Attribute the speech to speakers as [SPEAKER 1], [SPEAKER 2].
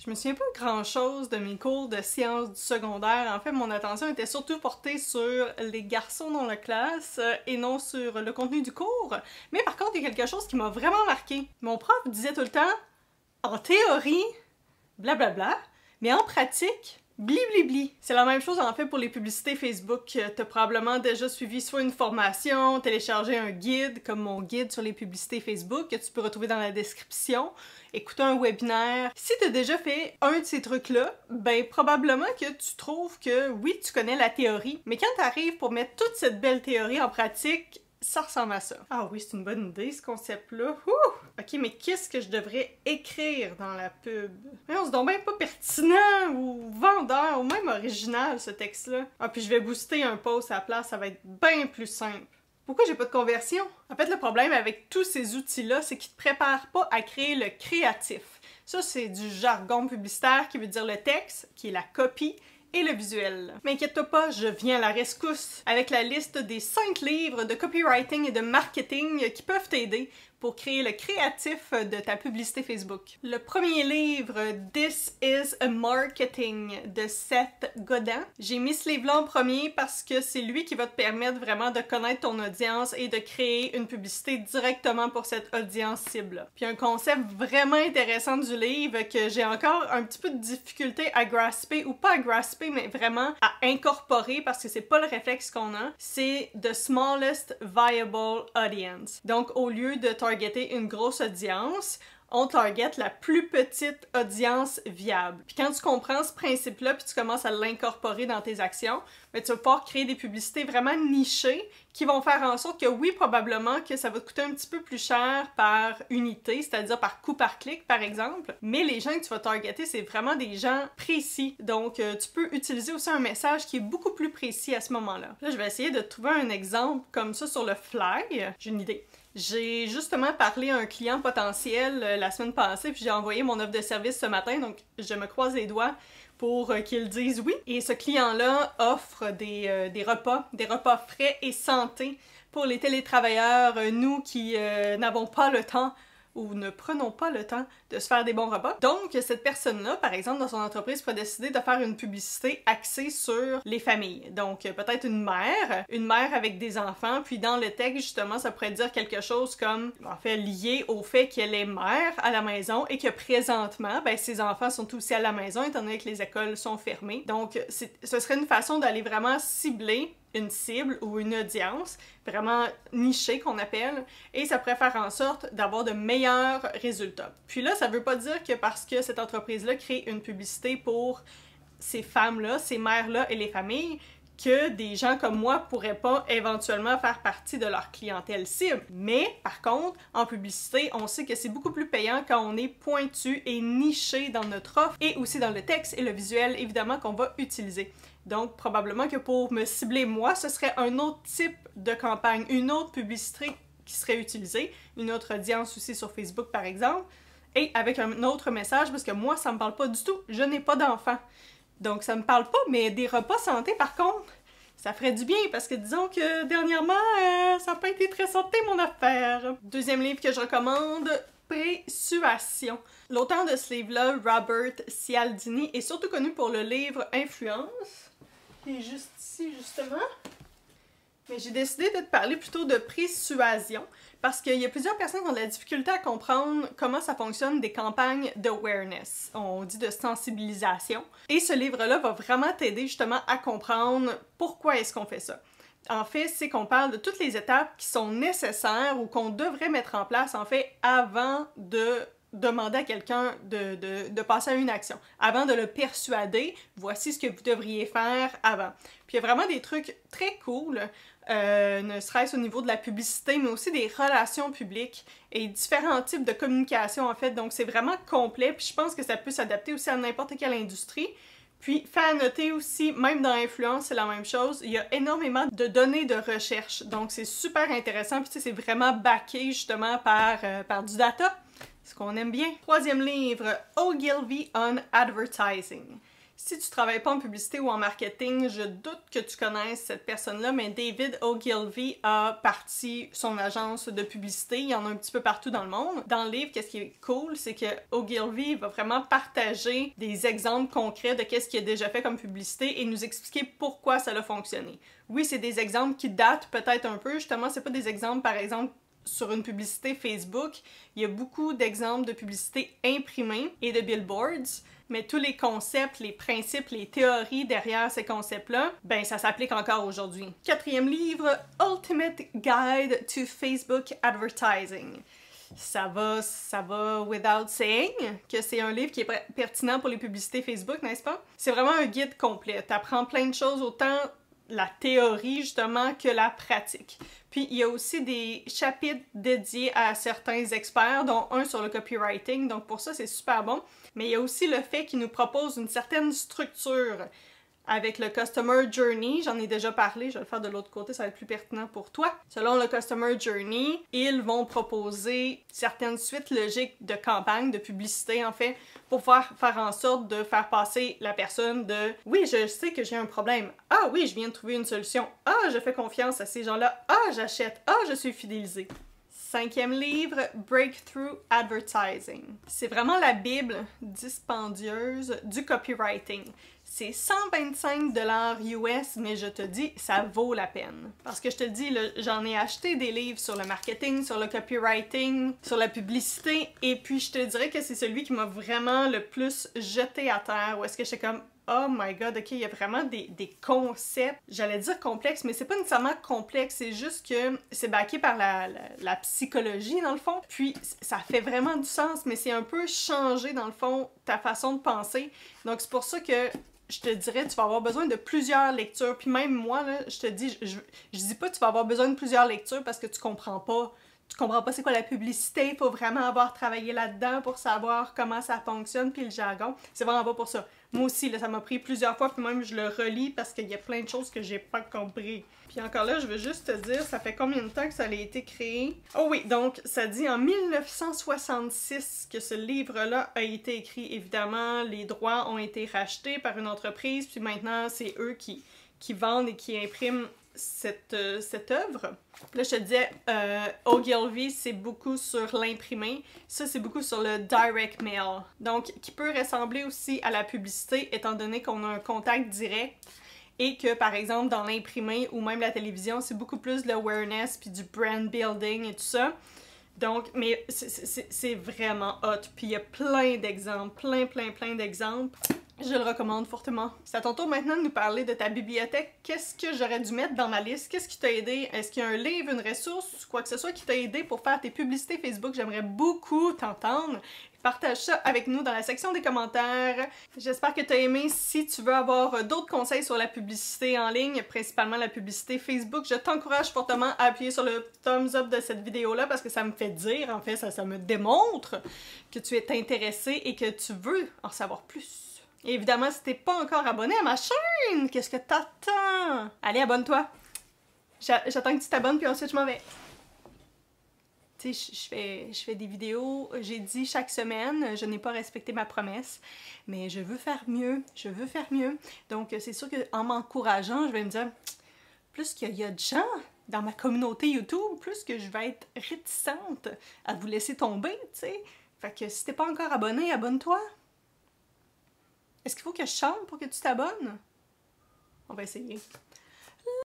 [SPEAKER 1] Je me souviens pas grand-chose de mes cours de sciences du secondaire. En fait, mon attention était surtout portée sur les garçons dans la classe et non sur le contenu du cours. Mais par contre, il y a quelque chose qui m'a vraiment marqué. Mon prof disait tout le temps, en théorie, blablabla, mais en pratique, bli-bli-bli. C'est la même chose en fait pour les publicités Facebook. T'as probablement déjà suivi soit une formation, téléchargé un guide, comme mon guide sur les publicités Facebook, que tu peux retrouver dans la description, écouter un webinaire. Si t'as déjà fait un de ces trucs-là, ben probablement que tu trouves que oui, tu connais la théorie, mais quand t'arrives pour mettre toute cette belle théorie en pratique, ça ressemble à ça. Ah oui, c'est une bonne idée, ce concept-là. Ok, mais qu'est-ce que je devrais écrire dans la pub? Mais on se donne bien pas pertinent, ou vendeur, ou même original, ce texte-là. Ah, puis je vais booster un post à la place, ça va être bien plus simple. Pourquoi j'ai pas de conversion? En fait, le problème avec tous ces outils-là, c'est qu'ils te préparent pas à créer le créatif. Ça, c'est du jargon publicitaire qui veut dire le texte, qui est la copie, et le visuel. Mais inquiète-toi pas, je viens à la rescousse avec la liste des 5 livres de copywriting et de marketing qui peuvent t'aider pour créer le créatif de ta publicité Facebook. Le premier livre, This is a Marketing de Seth Godin. J'ai mis ce livre-là en premier parce que c'est lui qui va te permettre vraiment de connaître ton audience et de créer une publicité directement pour cette audience cible. Puis un concept vraiment intéressant du livre que j'ai encore un petit peu de difficulté à grasper, ou pas à grasper, mais vraiment à incorporer parce que c'est pas le réflexe qu'on a, c'est The Smallest Viable Audience. Donc au lieu de targeter une grosse audience, on target la plus petite audience viable. Puis quand tu comprends ce principe-là, puis tu commences à l'incorporer dans tes actions, ben, tu vas pouvoir créer des publicités vraiment nichées qui vont faire en sorte que oui, probablement que ça va te coûter un petit peu plus cher par unité, c'est-à-dire par coût par clic, par exemple, mais les gens que tu vas targeter, c'est vraiment des gens précis. Donc, tu peux utiliser aussi un message qui est beaucoup plus précis à ce moment-là. Là, je vais essayer de trouver un exemple comme ça sur le fly. J'ai une idée. J'ai justement parlé à un client potentiel la semaine passée, puis j'ai envoyé mon offre de service ce matin, donc je me croise les doigts pour qu'ils disent oui. Et ce client-là offre des repas frais et santé pour les télétravailleurs, nous qui n'avons pas le temps ou ne prenons pas le temps de se faire des bons repas. Donc, cette personne-là, par exemple, dans son entreprise, pourrait décider de faire une publicité axée sur les familles. Donc, peut-être une mère avec des enfants, puis dans le texte, justement, ça pourrait dire quelque chose comme, en fait, lié au fait qu'elle est mère à la maison et que présentement, ben, ses enfants sont aussi à la maison, étant donné que les écoles sont fermées. Donc, ce serait une façon d'aller vraiment cibler une cible ou une audience vraiment nichée qu'on appelle, et ça pourrait faire en sorte d'avoir de meilleurs résultats. Puis là, ça veut pas dire que parce que cette entreprise-là crée une publicité pour ces femmes-là, ces mères-là et les familles, que des gens comme moi pourraient pas éventuellement faire partie de leur clientèle cible. Mais, par contre, en publicité, on sait que c'est beaucoup plus payant quand on est pointu et niché dans notre offre, et aussi dans le texte et le visuel, évidemment, qu'on va utiliser. Donc, probablement que pour me cibler moi, ce serait un autre type de campagne, une autre publicité qui serait utilisée, une autre audience aussi sur Facebook, par exemple, et avec un autre message, parce que moi, ça me parle pas du tout, je n'ai pas d'enfant. Donc, ça me parle pas, mais des repas santé, par contre, ça ferait du bien, parce que disons que dernièrement, ça n'a pas été très santé, mon affaire. Deuxième livre que je recommande, Persuasion. L'auteur de ce livre-là, Robert Cialdini, est surtout connu pour le livre Influence, qui est juste ici, justement. Mais j'ai décidé de te parler plutôt de persuasion, parce qu'il y a plusieurs personnes qui ont de la difficulté à comprendre comment ça fonctionne des campagnes d'awareness. On dit de sensibilisation. Et ce livre-là va vraiment t'aider justement à comprendre pourquoi est-ce qu'on fait ça. En fait, c'est qu'on parle de toutes les étapes qui sont nécessaires ou qu'on devrait mettre en place, en fait, avant de demander à quelqu'un de passer à une action. Avant de le persuader, voici ce que vous devriez faire avant. Puis il y a vraiment des trucs très cool, ne serait-ce au niveau de la publicité, mais aussi des relations publiques et différents types de communication, en fait. Donc c'est vraiment complet, puis je pense que ça peut s'adapter aussi à n'importe quelle industrie. Puis, fait à noter aussi, même dans Influence, c'est la même chose, il y a énormément de données de recherche, donc c'est super intéressant, puis tu sais, c'est vraiment backé justement par du data, ce qu'on aime bien. Troisième livre, Ogilvy on Advertising. Si tu travailles pas en publicité ou en marketing, je doute que tu connaisses cette personne-là, mais David Ogilvy a parti son agence de publicité. Il y en a un petit peu partout dans le monde. Dans le livre, qu'est-ce qui est cool, c'est que Ogilvy va vraiment partager des exemples concrets de qu'est-ce qu'il a déjà fait comme publicité et nous expliquer pourquoi ça a fonctionné. Oui, c'est des exemples qui datent peut-être un peu. Justement, c'est pas des exemples, par exemple, sur une publicité Facebook. Il y a beaucoup d'exemples de publicité imprimées et de billboards. Mais tous les concepts, les principes, les théories derrière ces concepts-là, ben ça s'applique encore aujourd'hui. 4e livre, Ultimate Guide to Facebook Advertising. Ça va without saying que c'est un livre qui est pertinent pour les publicités Facebook, n'est-ce pas? C'est vraiment un guide complet. T'apprends plein de choses, autant la théorie justement que la pratique. Puis il y a aussi des chapitres dédiés à certains experts, dont un sur le copywriting, donc pour ça c'est super bon. Mais il y a aussi le fait qu'il nous propose une certaine structure avec le Customer Journey, j'en ai déjà parlé, je vais le faire de l'autre côté, ça va être plus pertinent pour toi. Selon le Customer Journey, ils vont proposer certaines suites logiques de campagne, de publicité en fait, pour faire en sorte de faire passer la personne de « Oui, je sais que j'ai un problème. Ah oui, je viens de trouver une solution. Ah, je fais confiance à ces gens-là. Ah, j'achète. Ah, je suis fidélisé. » 5e livre, Breakthrough Advertising. C'est vraiment la bible dispendieuse du copywriting. C'est 125 $ US, mais je te dis, ça vaut la peine. Parce que je te dis, j'en ai acheté des livres sur le marketing, sur le copywriting, sur la publicité, et puis je te dirais que c'est celui qui m'a vraiment le plus jeté à terre, où est-ce que j'étais comme oh my god, ok, il y a vraiment des concepts, j'allais dire complexes, mais c'est pas nécessairement complexe, c'est juste que c'est backé par la psychologie, dans le fond. Puis ça fait vraiment du sens, mais c'est un peu changé, dans le fond, ta façon de penser. Donc c'est pour ça que je te dirais, tu vas avoir besoin de plusieurs lectures. Puis même moi, là, je te dis, je dis pas que tu vas avoir besoin de plusieurs lectures parce que tu comprends pas c'est quoi la publicité, il faut vraiment avoir travaillé là-dedans pour savoir comment ça fonctionne, puis le jargon. C'est vraiment pas pour ça. Moi aussi, là, ça m'a pris plusieurs fois, puis même je le relis parce qu'il y a plein de choses que j'ai pas compris. Puis encore là, je veux juste te dire, ça fait combien de temps que ça a été créé? Oh oui, donc ça dit en 1966 que ce livre-là a été écrit. Évidemment, les droits ont été rachetés par une entreprise, puis maintenant, c'est eux qui vendent et qui impriment cette œuvre. Là, je te disais, Ogilvy, c'est beaucoup sur l'imprimé. Ça, c'est beaucoup sur le direct mail. Donc, qui peut ressembler aussi à la publicité, étant donné qu'on a un contact direct et que, par exemple, dans l'imprimé ou même la télévision, c'est beaucoup plus de l'awareness puis du brand building et tout ça. Donc, mais c'est vraiment hot. Puis il y a plein d'exemples, plein d'exemples. Je le recommande fortement. C'est à ton tour maintenant de nous parler de ta bibliothèque. Qu'est-ce que j'aurais dû mettre dans ma liste? Qu'est-ce qui t'a aidé? Est-ce qu'il y a un livre, une ressource, quoi que ce soit qui t'a aidé pour faire tes publicités Facebook? J'aimerais beaucoup t'entendre. Partage ça avec nous dans la section des commentaires. J'espère que tu as aimé. Si tu veux avoir d'autres conseils sur la publicité en ligne, principalement la publicité Facebook, je t'encourage fortement à appuyer sur le thumbs up de cette vidéo-là parce que ça me fait dire, en fait, ça me démontre que tu es intéressé et que tu veux en savoir plus. Et évidemment, si t'es pas encore abonné à ma chaîne, qu'est-ce que t'attends? Allez, abonne-toi! J'attends que tu t'abonnes, puis ensuite je m'en vais. Tu sais, je fais des vidéos, j'ai dit chaque semaine, je n'ai pas respecté ma promesse, mais je veux faire mieux, Donc c'est sûr qu'en m'encourageant, je vais me dire, plus qu'il y a de gens dans ma communauté YouTube, plus que je vais être réticente à vous laisser tomber, tu sais. Fait que si t'es pas encore abonné, abonne-toi! Est-ce qu'il faut que je chante pour que tu t'abonnes? On va essayer.